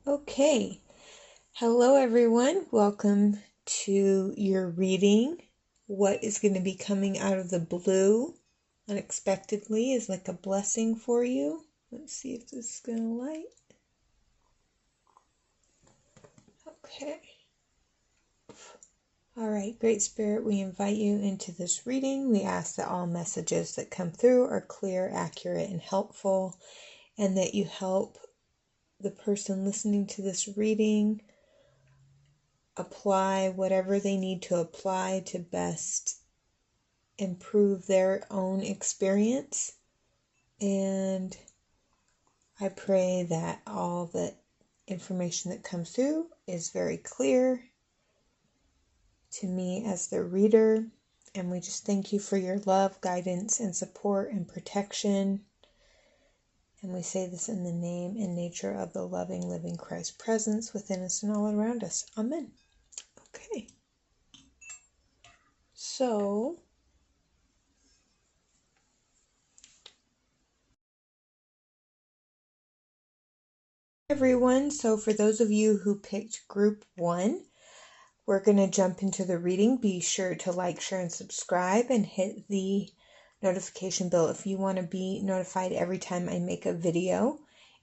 Okay, hello everyone. Welcome to your reading. What is going to be coming out of the blue unexpectedly is like a blessing for you. Let's see if this is going to light. Okay. All right, Great Spirit, we invite you into this reading. We ask that all messages that come through are clear, accurate, and helpful, and that you help the person listening to this reading apply whatever they need to apply to best improve their own experience. And I pray that all the information that comes through is very clear to me as the reader. And we just thank you for your love, guidance, and support and protection. And we say this in the name and nature of the loving, living Christ presence within us and all around us. Amen. Okay. So, everyone, so for those of you who picked group 1, we're going to jump into the reading. Be sure to like, share, and subscribe, and hit the notification bell if you want to be notified every time I make a video.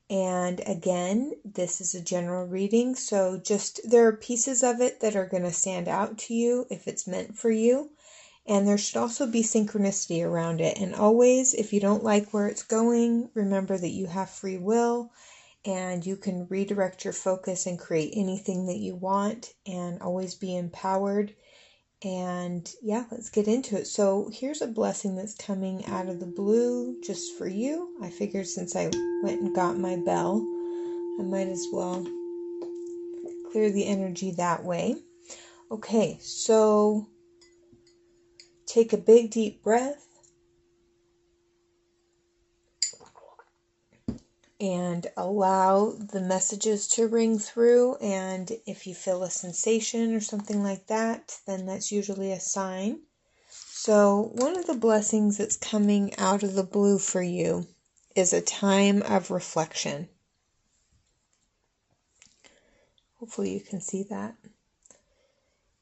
And again, this is a general reading, so there are pieces of it that are going to stand out to you if it's meant for you. And there should also be synchronicity around it. And always, if you don't like where it's going, remember that you have free will and you can redirect your focus and create anything that you want and always be empowered. And yeah, let's get into it. So here's a blessing that's coming out of the blue just for you. I figured since I went and got my bell, I might as well clear the energy that way. Okay, so take a big deep breath and allow the messages to ring through. And if you feel a sensation or something like that, then that's usually a sign. So one of the blessings that's coming out of the blue for you is a time of reflection. Hopefully you can see that.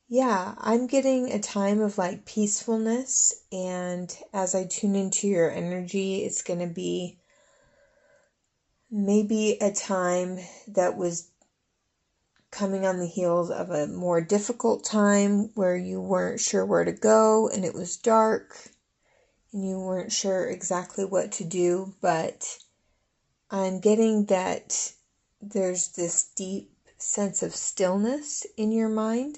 Yeah, I'm getting a time of like peacefulness, and as I tune into your energy, it's going to be maybe a time that was coming on the heels of a more difficult time where you weren't sure where to go and it was dark and you weren't sure exactly what to do. But I'm getting that there's this deep sense of stillness in your mind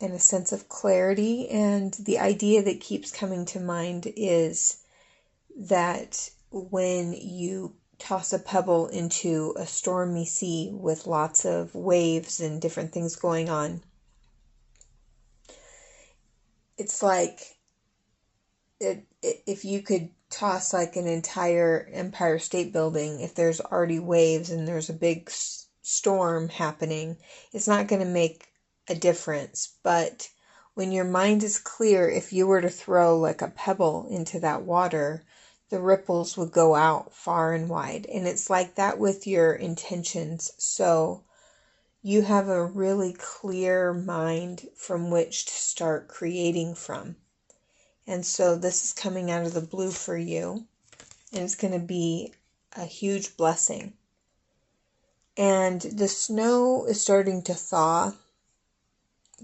and a sense of clarity. And the idea that keeps coming to mind is that when you toss a pebble into a stormy sea with lots of waves and different things going on, it's like if you could toss like an entire Empire State Building, if there's already waves and there's a big storm happening, it's not going to make a difference. But when your mind is clear, if you were to throw like a pebble into that water, the ripples would go out far and wide. And it's like that with your intentions. So you have a really clear mind from which to start creating from. And so this is coming out of the blue for you. And it's going to be a huge blessing. And the snow is starting to thaw.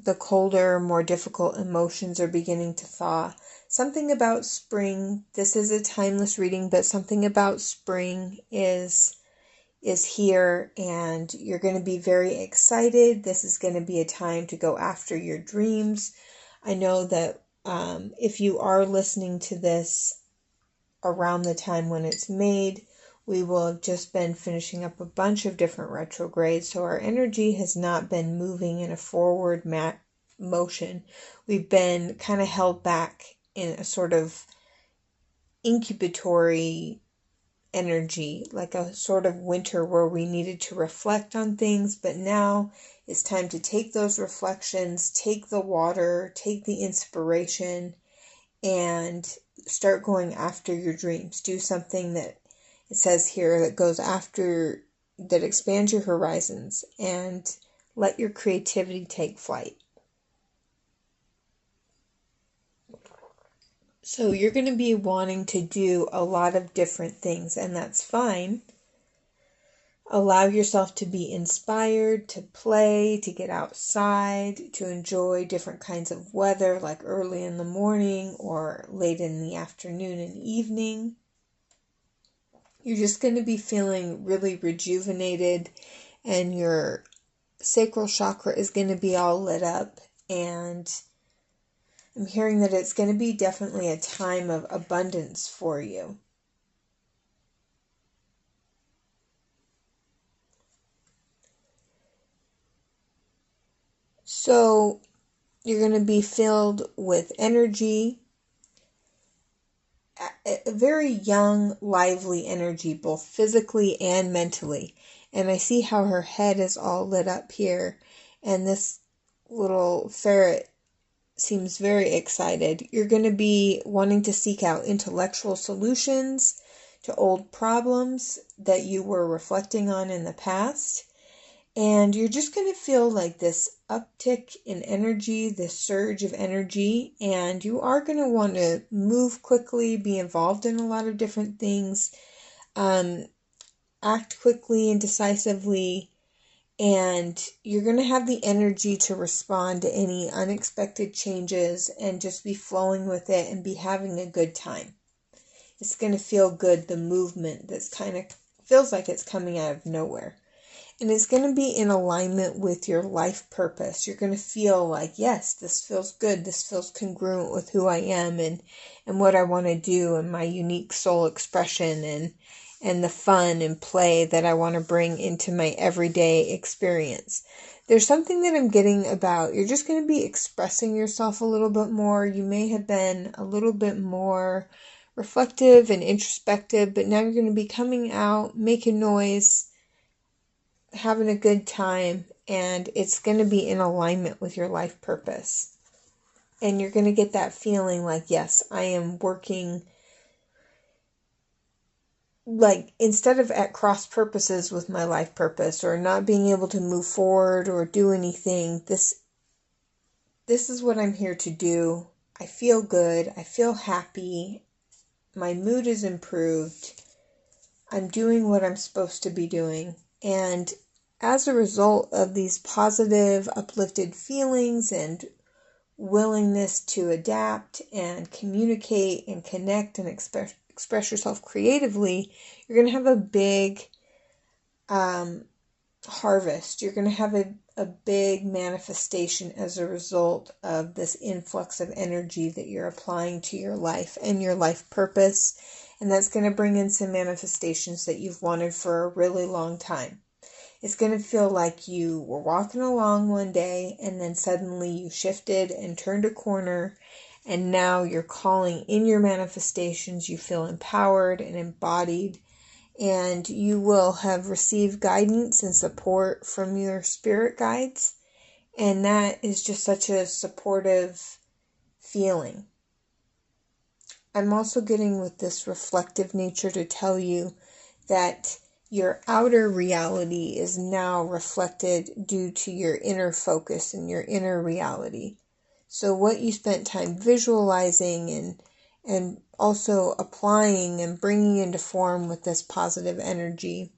The colder, more difficult emotions are beginning to thaw. Something about spring, this is a timeless reading, but something about spring is here, and you're going to be very excited. This is going to be a time to go after your dreams. I know that if you are listening to this around the time when it's made, we will have just been finishing up a bunch of different retrogrades, so our energy has not been moving in a forward motion. We've been kind of held back in a sort of incubatory energy, like a sort of winter where we needed to reflect on things, but now it's time to take those reflections, take the water, take the inspiration, and start going after your dreams. Do something that it says here, that expands your horizons and let your creativity take flight. So you're going to be wanting to do a lot of different things, and that's fine. Allow yourself to be inspired, to play, to get outside, to enjoy different kinds of weather, like early in the morning or late in the afternoon and evening. You're just going to be feeling really rejuvenated, and your sacral chakra is going to be all lit up, and I'm hearing that it's going to be definitely a time of abundance for you. So you're going to be filled with energy, a very young, lively energy, both physically and mentally. And I see how her head is all lit up here, and this little ferret seems very excited. You're going to be wanting to seek out intellectual solutions to old problems that you were reflecting on in the past. And you're just going to feel like this uptick in energy, this surge of energy, and you are going to want to move quickly, be involved in a lot of different things, act quickly and decisively, and you're going to have the energy to respond to any unexpected changes and just be flowing with it and be having a good time. It's going to feel good, the movement that's kind of feels like it's coming out of nowhere. And it's going to be in alignment with your life purpose. You're going to feel like, yes, this feels good. This feels congruent with who I am and what I want to do and my unique soul expression and the fun and play that I want to bring into my everyday experience. There's something that I'm getting about, you're just going to be expressing yourself a little bit more. You may have been a little bit more reflective and introspective, but now you're going to be coming out, making noise, having a good time, and it's going to be in alignment with your life purpose. And you're going to get that feeling like, yes, I am working, like, instead of at cross purposes with my life purpose or not being able to move forward or do anything, this is what I'm here to do. I feel good. I feel happy. My mood is improved. I'm doing what I'm supposed to be doing. And as a result of these positive, uplifted feelings and willingness to adapt and communicate and connect and express yourself creatively, you're going to have a big harvest. You're going to have a big manifestation as a result of this influx of energy that you're applying to your life and your life purpose. And that's going to bring in some manifestations that you've wanted for a really long time. It's going to feel like you were walking along one day and then suddenly you shifted and turned a corner, and now you're calling in your manifestations. You feel empowered and embodied, and you will have received guidance and support from your spirit guides, and that is just such a supportive feeling. I'm also getting with this reflective nature to tell you that your outer reality is now reflected due to your inner focus and your inner reality. So what you spent time visualizing and also applying and bringing into form with this positive energy,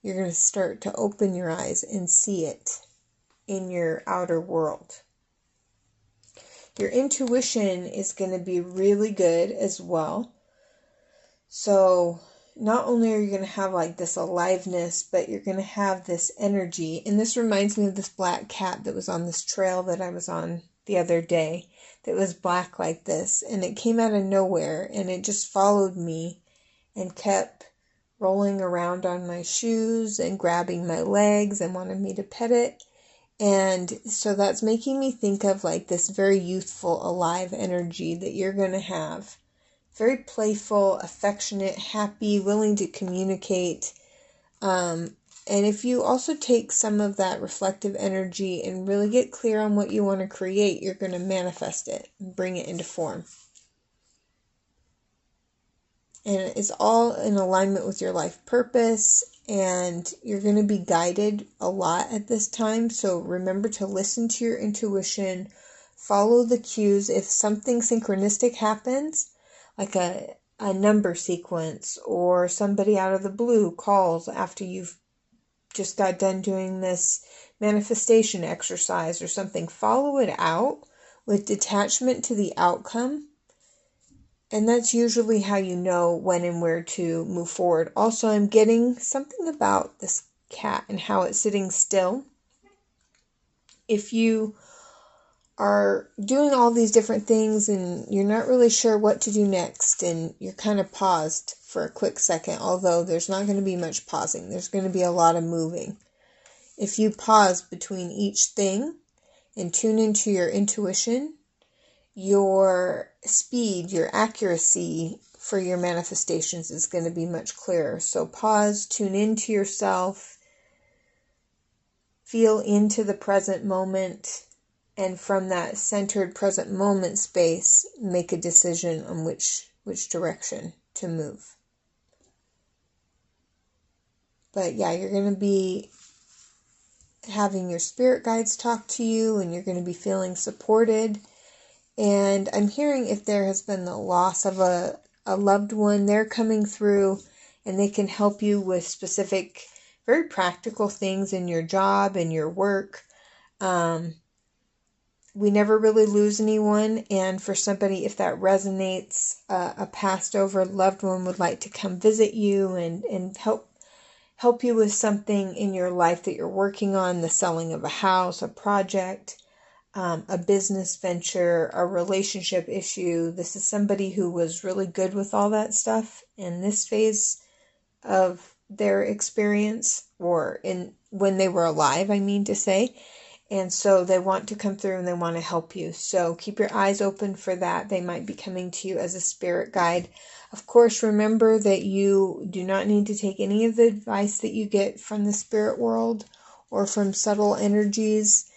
you're going to start to open your eyes and see it in your outer world. Your intuition is going to be really good as well. So not only are you going to have like this aliveness, but you're going to have this energy. And this reminds me of this black cat that was on this trail that I was on the other day that was black like this. And it came out of nowhere and it just followed me and kept rolling around on my shoes and grabbing my legs and wanted me to pet it. And so that's making me think of like this very youthful, alive energy that you're going to have. Very playful, affectionate, happy, willing to communicate. And if you also take some of that reflective energy and really get clear on what you want to create, you're going to manifest it and bring it into form. And it's all in alignment with your life purpose, and you're going to be guided a lot at this time. So remember to listen to your intuition, follow the cues. If something synchronistic happens, like a number sequence, or somebody out of the blue calls after you've just got done doing this manifestation exercise or something, follow it out with detachment to the outcome. And that's usually how you know when and where to move forward. Also, I'm getting something about this cat and how it's sitting still. If you are doing all these different things and you're not really sure what to do next, and you're kind of paused for a quick second, although there's not going to be much pausing, there's going to be a lot of moving. If you pause between each thing and tune into your intuition, your speed, your accuracy for your manifestations is going to be much clearer. So pause, tune into yourself, feel into the present moment, and from that centered present moment space, make a decision on which direction to move. But yeah, you're going to be having your spirit guides talk to you, and you're going to be feeling supported. And I'm hearing if there has been the loss of a loved one, they're coming through and they can help you with specific, very practical things in your job and your work. We never really lose anyone. And for somebody, if that resonates, a passed over loved one would like to come visit you and help you with something in your life that you're working on, the selling of a house, a project, a business venture, a relationship issue. This is somebody who was really good with all that stuff in this phase of their experience, or when they were alive, I mean to say. And so they want to come through and they want to help you. So keep your eyes open for that. They might be coming to you as a spirit guide. Of course, remember that you do not need to take any of the advice that you get from the spirit world or from subtle energies.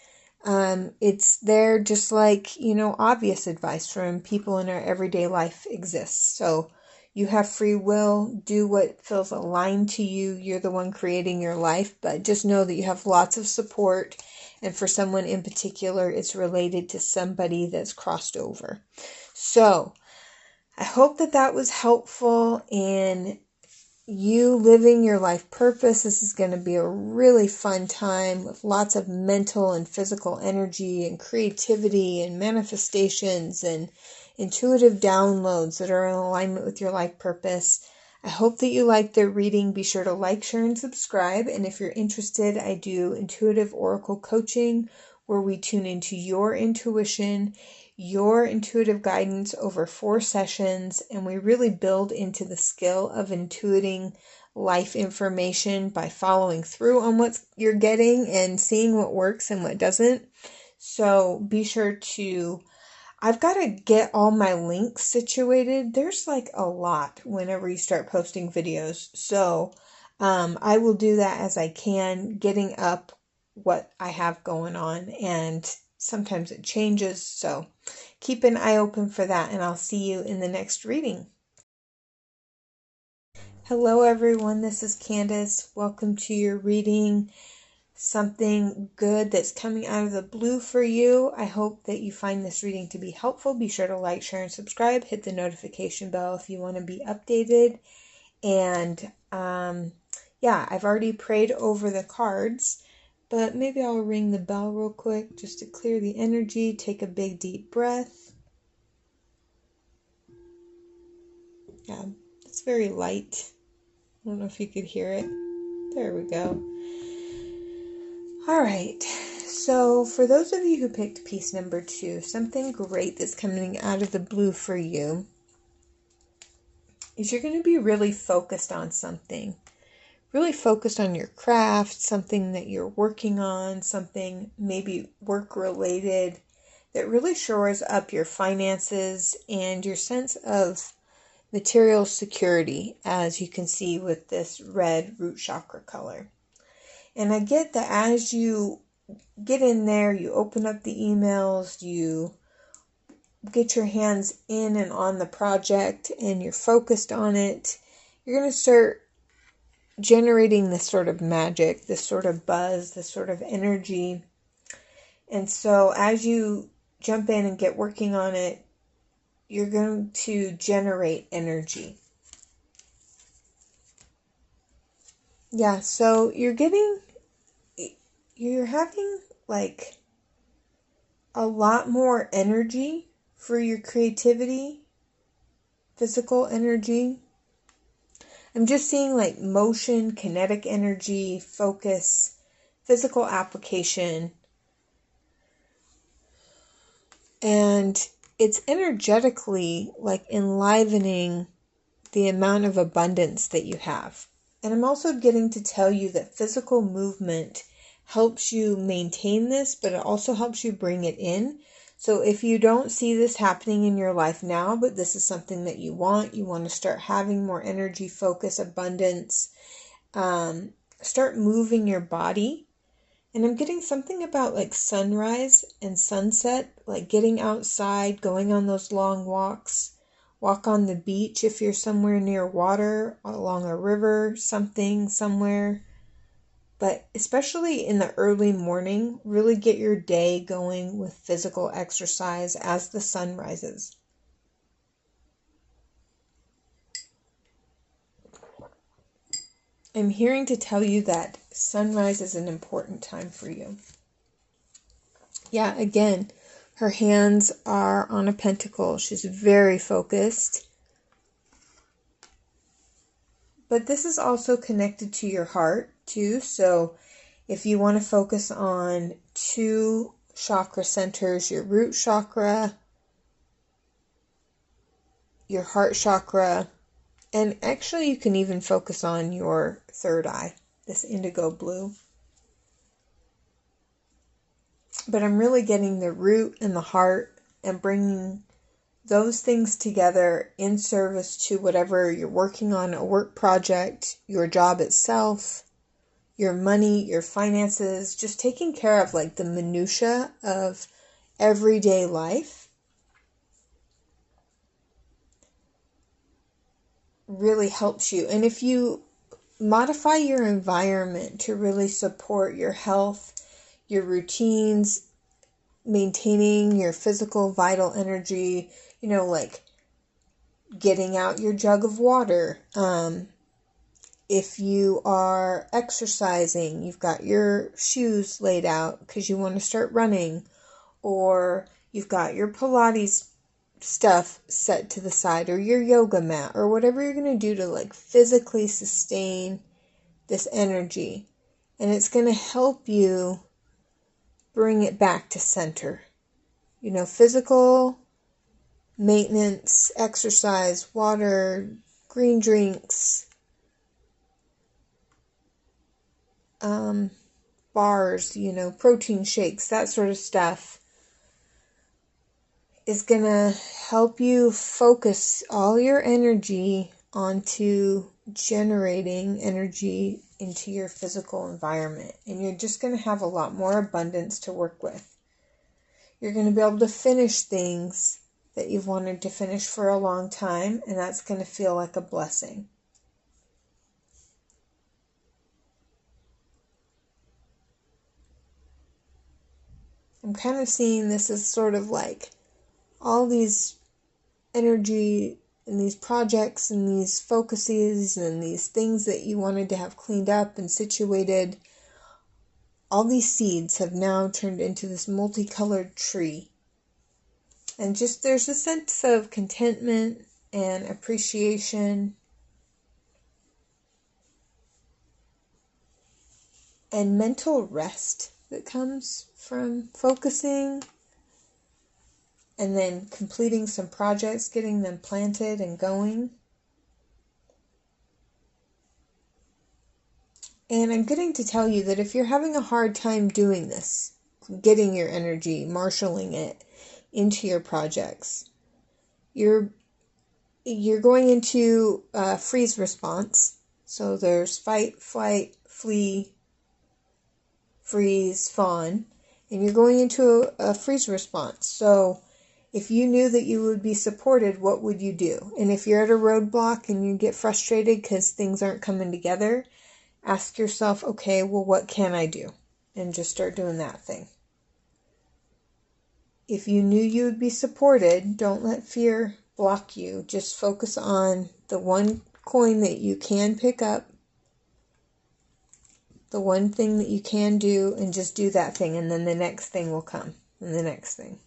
It's there just like, obvious advice from people in our everyday life exists. So you have free will, do what feels aligned to you. You're the one creating your life, but just know that you have lots of support. And for someone in particular, it's related to somebody that's crossed over. So I hope that was helpful in you living your life purpose. This is going to be a really fun time with lots of mental and physical energy and creativity and manifestations and intuitive downloads that are in alignment with your life purpose. I hope that you liked the reading. Be sure to like, share, and subscribe. And if you're interested, I do intuitive oracle coaching where we tune into your intuition, your intuitive guidance over 4 sessions, and we really build into the skill of intuiting life information by following through on what you're getting and seeing what works and what doesn't. So be sure to, I've got to get all my links situated. There's like a lot whenever you start posting videos. So I will do that as I can, getting up what I have going on, and sometimes it changes. So keep an eye open for that, and I'll see you in the next reading. Hello everyone, this is Candice. Welcome to your reading. Something good that's coming out of the blue for you. I hope that you find this reading to be helpful. Be sure to like, share, and subscribe. Hit the notification bell if you want to be updated. And I've already prayed over the cards, but maybe I'll ring the bell real quick just to clear the energy. Take a big deep breath. Yeah, it's very light. I don't know if you could hear it. There we go. All right. So for those of you who picked piece number 2, something great that's coming out of the blue for you is you're going to be really focused on something. Really focused on your craft, something that you're working on, something maybe work-related that really shores up your finances and your sense of material security, as you can see with this red root chakra color. And I get that as you get in there, you open up the emails, you get your hands in and on the project and you're focused on it, you're going to start generating this sort of magic, this sort of buzz, this sort of energy. And so as you jump in and get working on it, you're going to generate energy. Yeah, so you're having like a lot more energy for your creativity, physical energy. I'm just seeing like motion, kinetic energy, focus, physical application. And it's energetically like enlivening the amount of abundance that you have. And I'm also getting to tell you that physical movement helps you maintain this, but it also helps you bring it in. So if you don't see this happening in your life now, but this is something that you want to start having more energy, focus, abundance, start moving your body. And I'm getting something about like sunrise and sunset, like getting outside, going on those long walks, walk on the beach if you're somewhere near water, along a river, somewhere. But especially in the early morning, really get your day going with physical exercise as the sun rises. I'm hearing to tell you that sunrise is an important time for you. Yeah, again, her hands are on a pentacle. She's very focused. But this is also connected to your heart too. So if you want to focus on 2 chakra centers, your root chakra, your heart chakra, and actually you can even focus on your third eye, this indigo blue. But I'm really getting the root and the heart and bringing those things together in service to whatever you're working on, a work project, your job itself, your money, your finances, just taking care of like the minutia of everyday life really helps you. And if you modify your environment to really support your health, your routines, maintaining your physical vital energy, like getting out your jug of water. If you are exercising, you've got your shoes laid out because you want to start running, or you've got your Pilates stuff set to the side, or your yoga mat, or whatever you're going to do to like physically sustain this energy. And it's going to help you bring it back to center. Physical maintenance, exercise, water, green drinks, bars, protein shakes, that sort of stuff is going to help you focus all your energy onto generating energy into your physical environment. And you're just going to have a lot more abundance to work with. You're going to be able to finish things that you've wanted to finish for a long time, and that's going to feel like a blessing. I'm kind of seeing this as sort of like all these energy and these projects and these focuses and these things that you wanted to have cleaned up and situated. All these seeds have now turned into this multicolored tree. And just there's a sense of contentment and appreciation and mental rest that comes from focusing and then completing some projects, getting them planted and going. And I'm getting to tell you that if you're having a hard time doing this, getting your energy, marshaling it into your projects, you're going into a freeze response. So there's fight, flight, flee, freeze, fawn, and you're going into a freeze response. So If you knew that you would be supported, what would you do? And if you're at a roadblock and you get frustrated because things aren't coming together, ask yourself, okay, well, what can I do? And just start doing that thing. If you knew you would be supported, don't let fear block you. Just focus on the one coin that you can pick up, the one thing that you can do, and just do that thing. And then the next thing will come, and the next thing,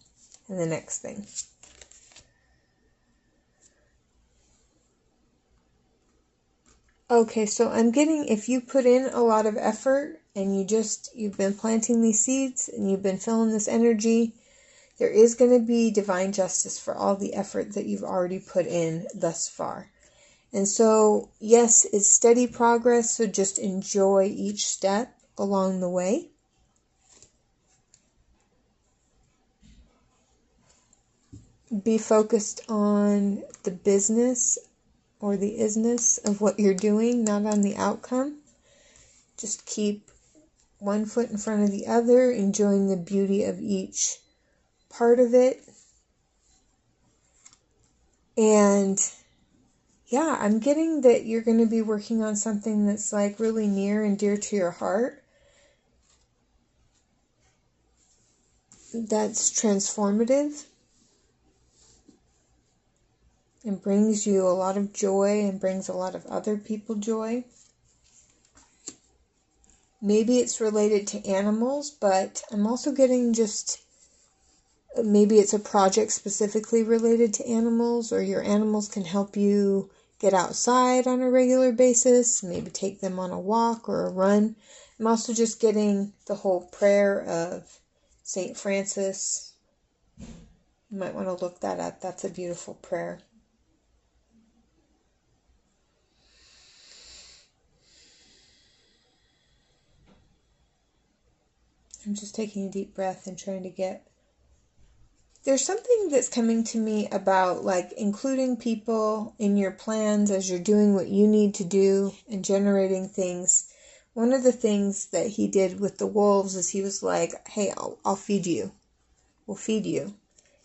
and the next thing. Okay, so I'm getting, if you put in a lot of effort and you've been planting these seeds and you've been feeling this energy, there is going to be divine justice for all the effort that you've already put in thus far. And so, yes, it's steady progress, so just enjoy each step along the way. Be focused on the business or the isness of what you're doing, not on the outcome. Just keep one foot in front of the other, enjoying the beauty of each part of it. And yeah, I'm getting that you're going to be working on something that's like really near and dear to your heart. That's transformative and brings you a lot of joy and brings a lot of other people joy. Maybe it's related to animals, but I'm also getting maybe it's a project specifically related to animals, or your animals can help you get outside on a regular basis, maybe take them on a walk or a run. I'm also just getting the whole prayer of St. Francis. You might want to look that up. That's a beautiful prayer. I'm just taking a deep breath and trying to get... There's something that's coming to me about like including people in your plans as you're doing what you need to do and generating things. One of the things that he did with the wolves is he was like, hey, I'll feed you. We'll feed you.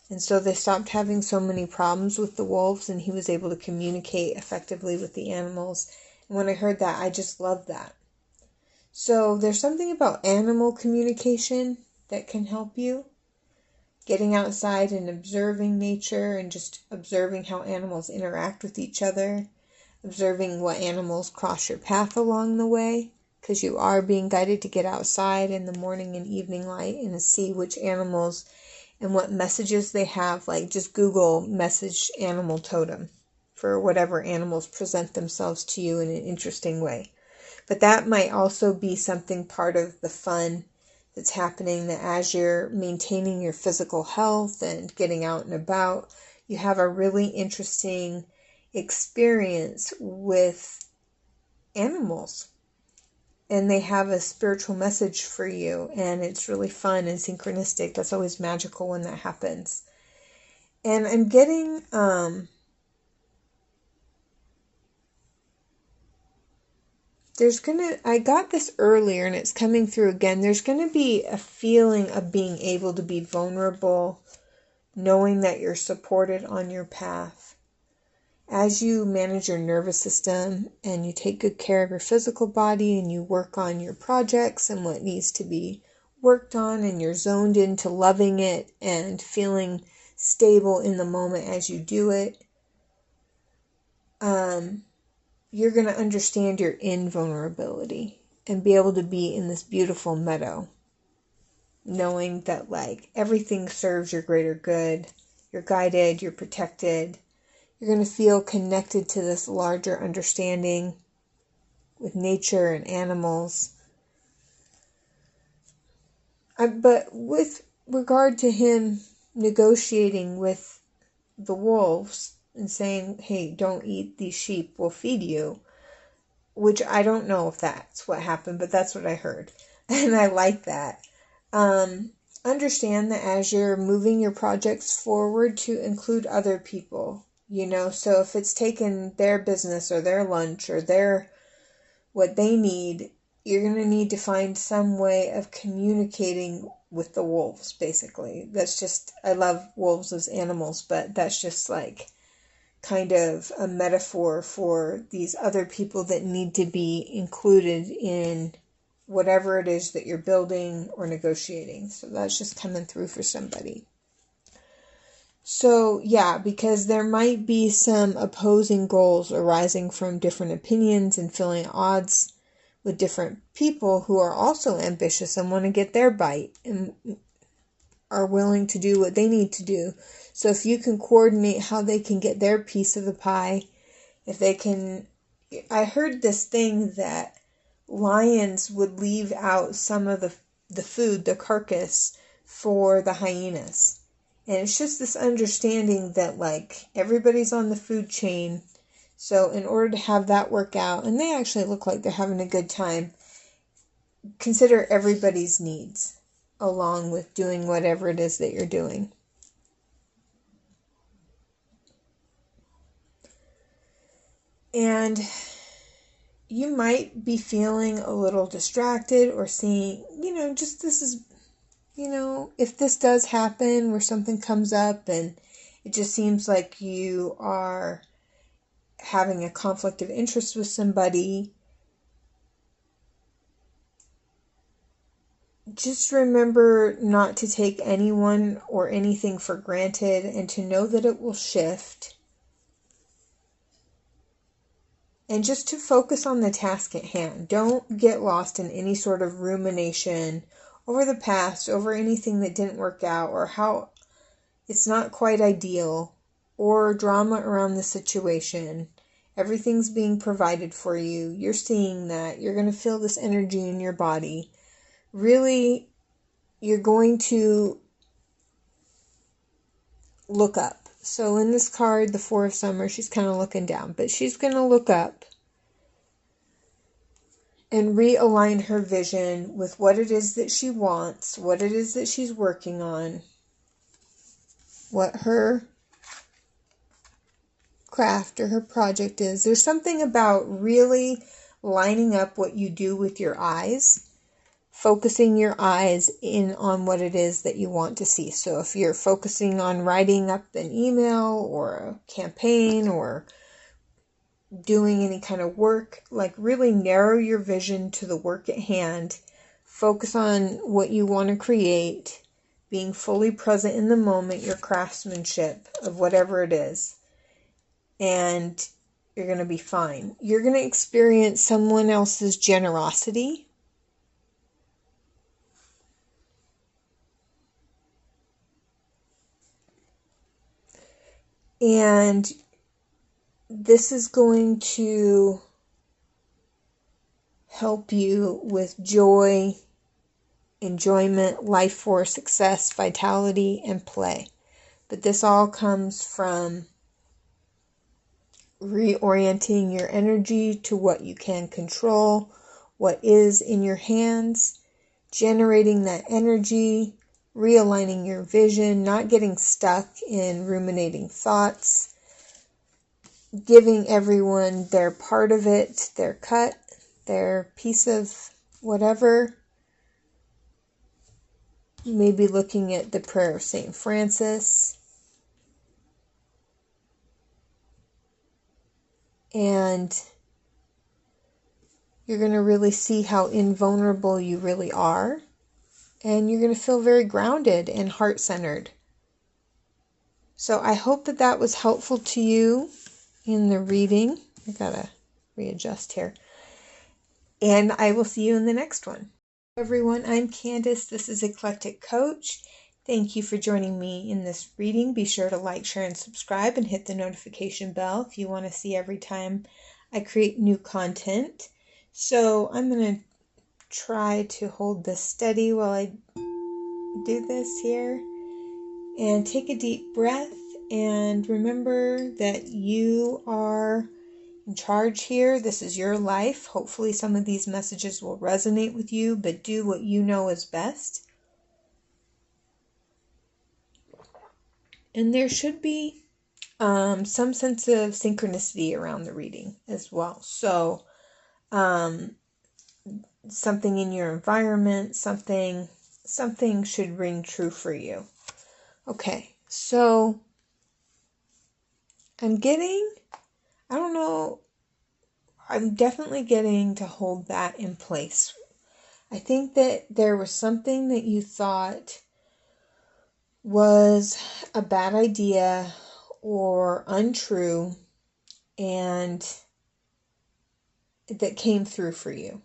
And so they stopped having so many problems with the wolves, and he was able to communicate effectively with the animals. And when I heard that, I just loved that. So there's something about animal communication that can help you. Getting outside and observing nature and just observing how animals interact with each other. Observing what animals cross your path along the way. Because you are being guided to get outside in the morning and evening light and to see which animals and what messages they have. Like just Google message animal totem for whatever animals present themselves to you in an interesting way. But that might also be something part of the fun that's happening, that as you're maintaining your physical health and getting out and about, you have a really interesting experience with animals. And they have a spiritual message for you, and it's really fun and synchronistic. That's always magical when that happens. And I'm getting... I got this earlier and it's coming through again. There's going to be a feeling of being able to be vulnerable, knowing that you're supported on your path. As you manage your nervous system and you take good care of your physical body and you work on your projects and what needs to be worked on, and you're zoned into loving it and feeling stable in the moment as you do it, you're going to understand your invulnerability and be able to be in this beautiful meadow, knowing that like everything serves your greater good. You're guided, you're protected. You're going to feel connected to this larger understanding with nature and animals. But with regard to him negotiating with the wolves and saying, hey, don't eat these sheep, we'll feed you, which I don't know if that's what happened, but that's what I heard. And I like that. Understand that as you're moving your projects forward, to include other people, so if it's taken their business or their lunch or what they need, you're going to need to find some way of communicating with the wolves, basically. That's just, I love wolves as animals, but that's just like kind of a metaphor for these other people that need to be included in whatever it is that you're building or negotiating. So that's just coming through for somebody. So yeah, because there might be some opposing goals arising from different opinions and feeling at odds with different people who are also ambitious and want to get their bite and are willing to do what they need to do. So if you can coordinate how they can get their piece of the pie, if they can, I heard this thing that lions would leave out some of the food, the carcass, for the hyenas. And it's just this understanding that like everybody's on the food chain. So in order to have that work out, and they actually look like they're having a good time, consider everybody's needs along with doing whatever it is that you're doing. And you might be feeling a little distracted or seeing, just this is, if this does happen where something comes up and it just seems like you are having a conflict of interest with somebody, just remember not to take anyone or anything for granted and to know that it will shift. And just to focus on the task at hand. Don't get lost in any sort of rumination over the past, over anything that didn't work out, or how it's not quite ideal, or drama around the situation. Everything's being provided for you. You're seeing that. You're going to feel this energy in your body. Really, you're going to look up. So in this card, the Four of Summer, she's kind of looking down, but she's going to look up and realign her vision with what it is that she wants, what it is that she's working on, what her craft or her project is. There's something about really lining up what you do with your eyes, focusing your eyes in on what it is that you want to see. So if you're focusing on writing up an email or a campaign or doing any kind of work, like really narrow your vision to the work at hand. Focus on what you want to create, being fully present in the moment, your craftsmanship of whatever it is. And you're going to be fine. You're going to experience someone else's generosity. And this is going to help you with joy, enjoyment, life force, success, vitality, and play. But this all comes from reorienting your energy to what you can control, what is in your hands, generating that energy, realigning your vision, not getting stuck in ruminating thoughts, giving everyone their part of it, their cut, their piece of whatever. Maybe looking at the prayer of St. Francis. And you're going to really see how invulnerable you really are. And you're going to feel very grounded and heart-centered. So I hope that that was helpful to you in the reading. I gotta readjust here. And I will see you in the next one. Everyone, I'm Candice. This is Eclectic Coach. Thank you for joining me in this reading. Be sure to like, share, and subscribe and hit the notification bell if you want to see every time I create new content. So I'm going to try to hold this steady while I do this here. And take a deep breath and remember that you are in charge here. This is your life. Hopefully some of these messages will resonate with you, but do what you know is best. And there should be some sense of synchronicity around the reading as well. So something in your environment, something something should ring true for you. Okay, so I'm definitely getting to hold that in place. I think that there was something that you thought was a bad idea or untrue, and that came through for you.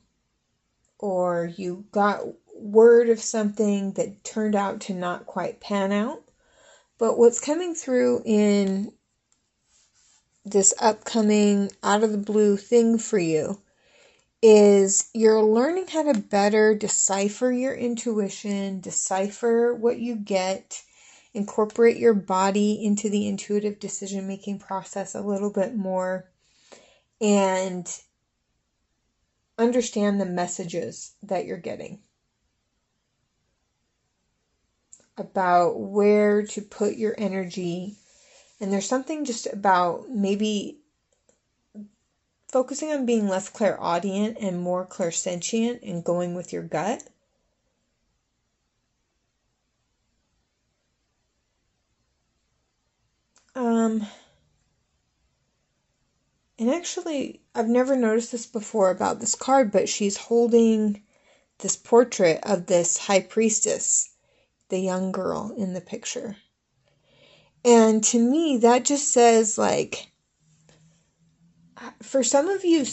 Or you got word of something that turned out to not quite pan out. But what's coming through in this upcoming out of the blue thing for you is you're learning how to better decipher your intuition, decipher what you get, incorporate your body into the intuitive decision-making process a little bit more, and understand the messages that you're getting about where to put your energy. And there's something just about maybe focusing on being less clairaudient and more clairsentient and going with your gut. And actually, I've never noticed this before about this card, but she's holding this portrait of this high priestess, the young girl in the picture. And to me, that just says, like, for some of you,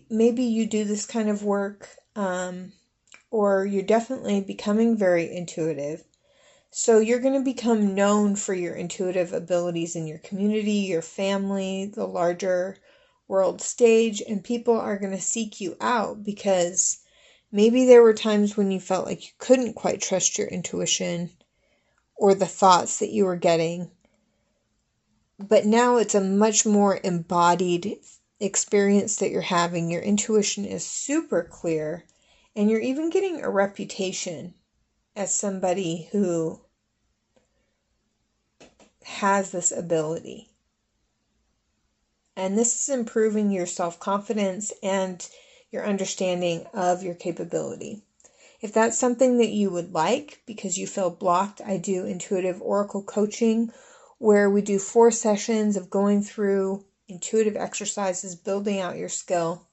maybe you do this kind of work, or you're definitely becoming very intuitive. So you're going to become known for your intuitive abilities in your community, your family, the larger world stage, and people are going to seek you out because maybe there were times when you felt like you couldn't quite trust your intuition or the thoughts that you were getting. But now it's a much more embodied experience that you're having. Your intuition is super clear, and you're even getting a reputation as somebody who has this ability. And this is improving your self-confidence and your understanding of your capability. If that's something that you would like because you feel blocked, I do intuitive oracle coaching where we do 4 sessions of going through intuitive exercises, building out your skill.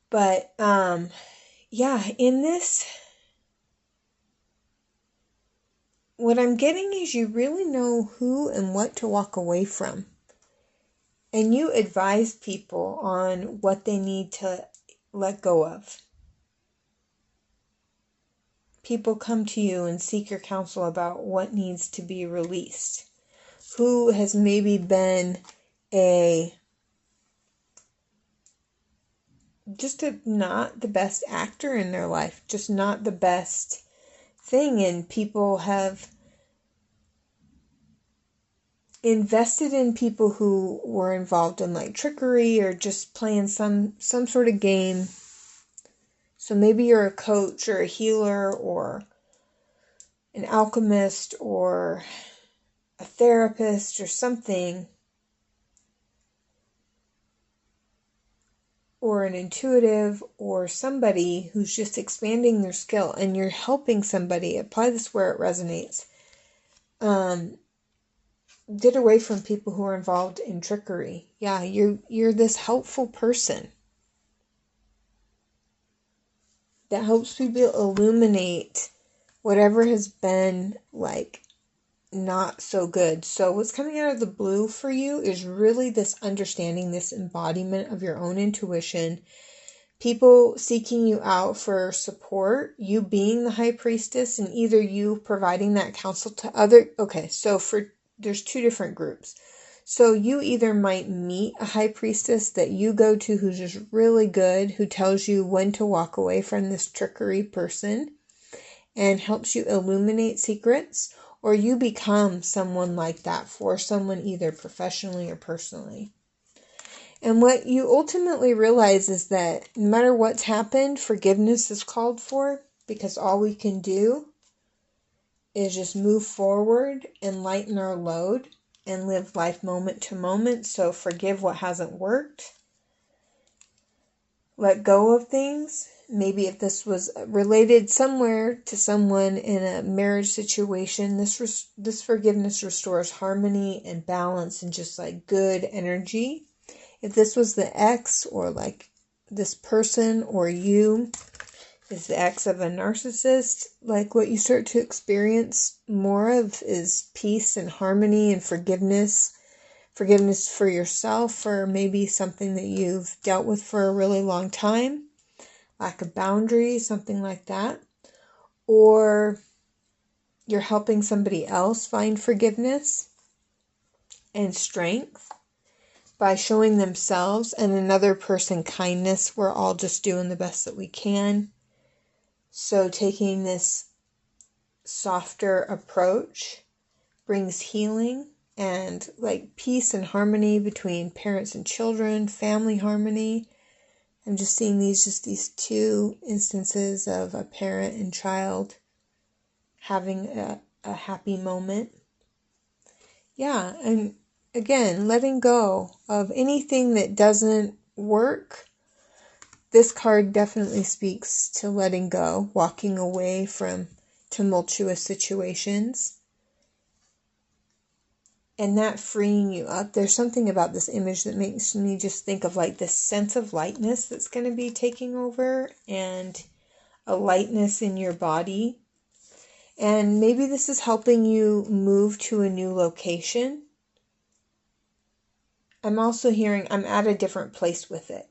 But in this, what I'm getting is you really know who and what to walk away from. And you advise people on what they need to let go of. People come to you and seek your counsel about what needs to be released. Who has maybe been not the best actor in their life, just not the best thing, and people have invested in people who were involved in like trickery or just playing some sort of game. So maybe you're a coach or a healer or an alchemist or a therapist or something, or an intuitive or somebody who's just expanding their skill, and you're helping somebody. Apply this where it resonates. Get away from people who are involved in trickery. Yeah, you're this helpful person that helps people illuminate whatever has been like not so good. So what's coming out of the blue for you is really this understanding, this embodiment of your own intuition, people seeking you out for support, you being the high priestess, and either you providing that counsel to there's 2 different groups. So you either might meet a high priestess that you go to who's just really good, who tells you when to walk away from this trickery person and helps you illuminate secrets, or you become someone like that for someone either professionally or personally. And what you ultimately realize is that no matter what's happened, forgiveness is called for, because all we can do is just move forward and lighten our load and live life moment to moment. So forgive what hasn't worked. let go of things. Maybe if this was related somewhere to someone in a marriage situation, this forgiveness restores harmony and balance and just like good energy. If this was the ex, or like this person or you is the ex of a narcissist, like what you start to experience more of is peace and harmony and forgiveness. Forgiveness for yourself, for maybe something that you've dealt with for a really long time. Lack of boundaries, something like that. Or you're helping somebody else find forgiveness and strength by showing themselves and another person kindness. We're all just doing the best that we can. So taking this softer approach brings healing and like peace and harmony between parents and children, family harmony. I'm just seeing these two instances of a parent and child having a happy moment. Yeah, and again, letting go of anything that doesn't work. This card definitely speaks to letting go, walking away from tumultuous situations. And that freeing you up. There's something about this image that makes me just think of like this sense of lightness that's going to be taking over, and a lightness in your body. And maybe this is helping you move to a new location. I'm also hearing I'm at a different place with it.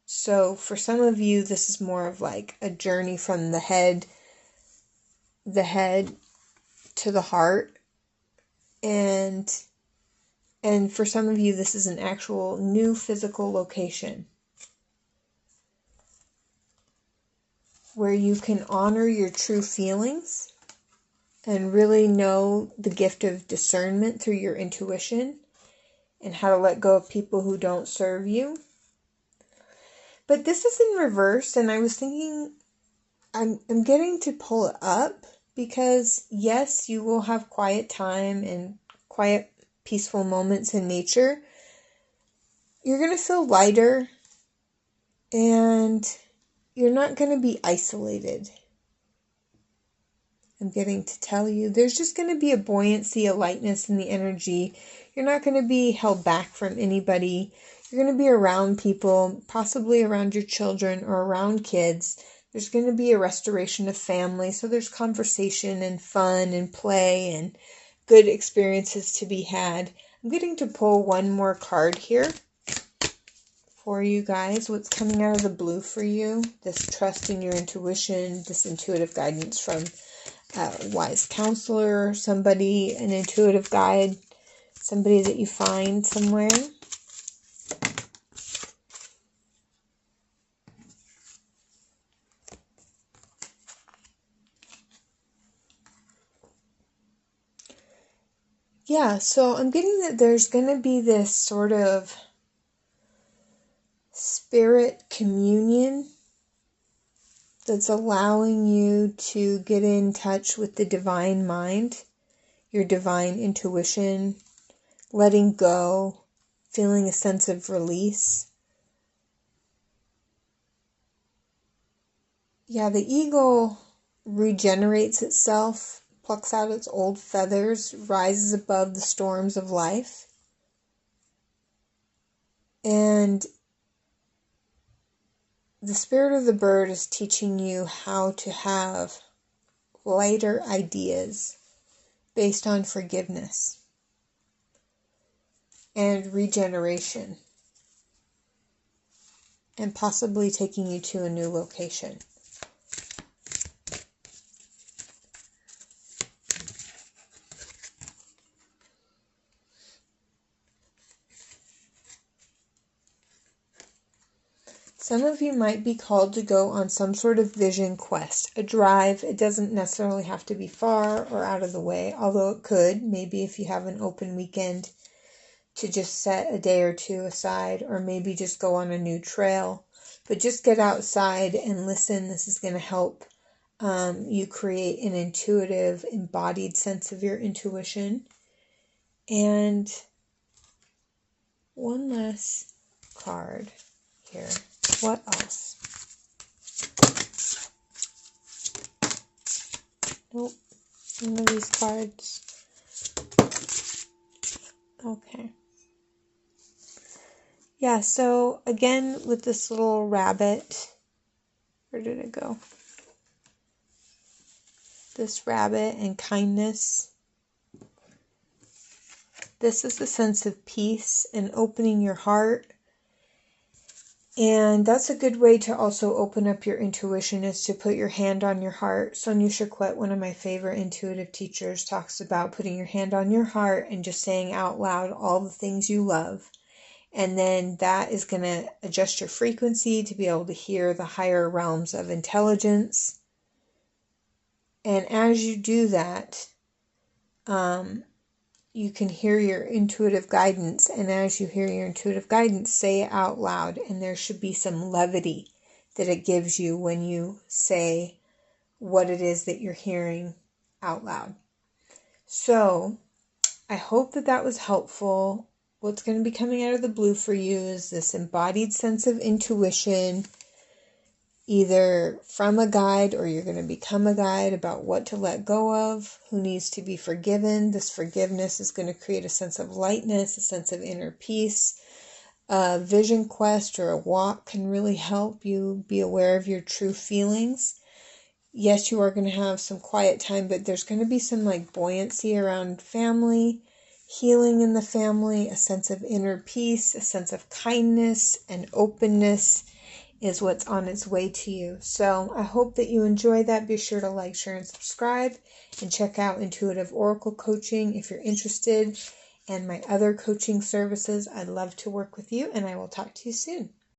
So for some of you, this is more of like a journey from the head to the heart. And for some of you, this is an actual new physical location where you can honor your true feelings and really know the gift of discernment through your intuition and how to let go of people who don't serve you. But this is in reverse, and I was thinking I'm getting to pull it up because yes, you will have quiet time and quiet, peaceful moments in nature. You're going to feel lighter and you're not going to be isolated. I'm getting to tell you, there's just going to be a buoyancy, a lightness in the energy. You're not going to be held back from anybody. You're going to be around people, possibly around your children or around kids. There's going to be a restoration of family. So there's conversation and fun and play and good experiences to be had. I'm getting to pull one more card here for you guys. What's coming out of the blue for you? This trust in your intuition, this intuitive guidance from a wise counselor, somebody, an intuitive guide, somebody that you find somewhere. Yeah, so I'm getting that there's going to be this sort of spirit communion that's allowing you to get in touch with the divine mind, your divine intuition, letting go, feeling a sense of release. Yeah, the eagle regenerates itself, plucks out its old feathers, rises above the storms of life. And the spirit of the bird is teaching you how to have lighter ideas based on forgiveness and regeneration, and possibly taking you to a new location. Some of you might be called to go on some sort of vision quest, a drive. It doesn't necessarily have to be far or out of the way, although it could. Maybe if you have an open weekend to just set a day or two aside, or maybe just go on a new trail. But just get outside and listen. This is going to help you create an intuitive, embodied sense of your intuition. And one last card here. What else? Nope. None of these cards. Okay. Yeah, so again with this little rabbit, where did it go? This rabbit and kindness. This is a sense of peace and opening your heart. And that's a good way to also open up your intuition, is to put your hand on your heart. Sonia Choquette, one of my favorite intuitive teachers, talks about putting your hand on your heart and just saying out loud all the things you love. And then that is going to adjust your frequency to be able to hear the higher realms of intelligence. And as you do that, you can hear your intuitive guidance. And as you hear your intuitive guidance, say it out loud. And there should be some levity that it gives you when you say what it is that you're hearing out loud. So I hope that that was helpful. What's going to be coming out of the blue for you is this embodied sense of intuition, either from a guide or you're going to become a guide about what to let go of, who needs to be forgiven. This forgiveness is going to create a sense of lightness, a sense of inner peace. A vision quest or a walk can really help you be aware of your true feelings. Yes, you are going to have some quiet time, but there's going to be some like buoyancy around family, healing in the family, a sense of inner peace, a sense of kindness and openness is what's on its way to you. So I hope that you enjoy that. Be sure to like, share, and subscribe, and check out Intuitive Oracle Coaching if you're interested, and my other coaching services. I'd love to work with you, and I will talk to you soon.